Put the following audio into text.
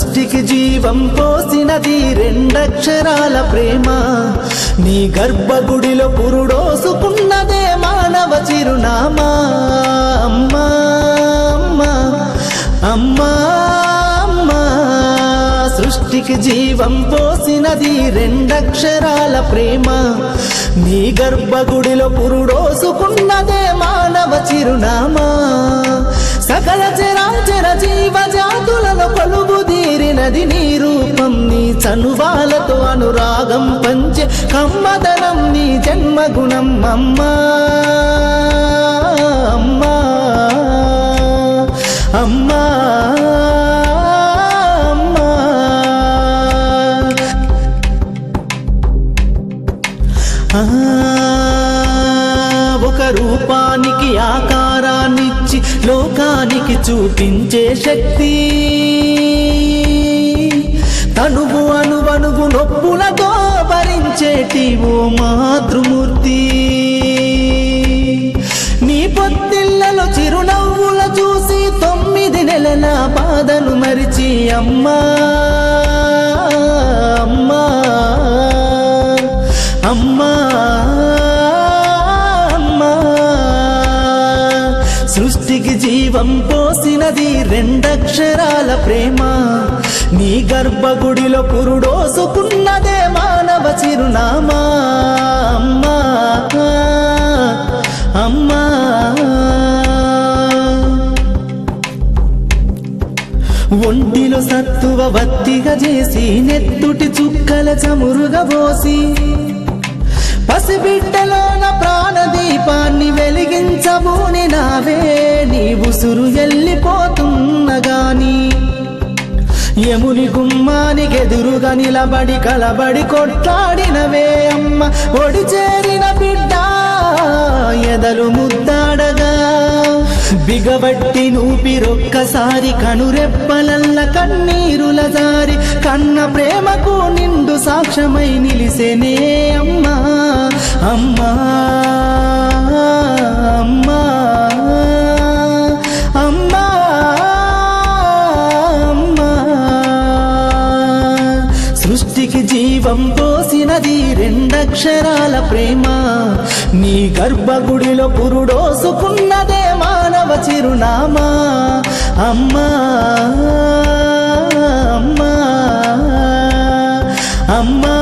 సృష్టికి జీవం పోసినది రెండక్షరాల ప్రేమ నీ గర్భగుడిలో పురుడోసుకున్నదే మానవ చిరునామా అమ్మా అమ్మా అమ్మా అమ్మా సృష్టికి జీవం పోసినది రెండక్షరాల ప్రేమ నీ గర్భగుడిలో పురుడోసుకున్నదే మానవ చిరునామా సకల చరాచర జీవజాతులలో కొలువుదీరినది నీ రూపం నీ చనువాలతో అనురాగం పంచే కమ్మదనం నీ జన్మగుణం అమ్మా అమ్మా అమ్మా ఒక రూపానికి ఆకారాన్నిచ్చి లోకానికి చూపించే శక్తి తనువు అనువనువు నొప్పులతో భరించేటి ఓ మాతృమూర్తి నీ పొత్తిళ్లలో చిరునవ్వుల చూసి 9 నెలల బాధను మరిచి అమ్మా అమ్మా అమ్మా అమ్మా సృష్టికి జీవం పోసినది రెండక్షరాల ప్రేమ నీ గర్భగుడిలో పురుడోసుకున్నదే మానవ చిరునామా అమ్మా అమ్మా ఒంటిలో సత్తువ వత్తిగా చేసి నెత్తుటి చుక్కల చమురుగా పోసి పసిబిడ్డలోన ప్రాణదీపాన్ని వెలిగించబూని నావే నీ ఉసురు ఎల్లిపోతున్నగాని యముని గుమ్మానికెదురుగా నిలబడి కలబడి కొట్లాడినవే అమ్మ ఒడి చేరిన బిడ్డ ఎదలు ముద్దాడగా బిగబట్టి నూపిరొక్కసారి కనురెప్పలల్ల కన్నీరుల జారి కన్న ప్రేమకు నిండు సాక్ష్యమై నిలిసేనే అమ్మా అమ్మా అమ్మా అమ్మా అమ్మా సృష్టికి జీవం పోసినది రెండక్షరాల ప్రేమ నీ గర్భగుడిలో పురుడోసుకున్నదే మానవ చిరునామా అమ్మా అమ్మా అమ్మా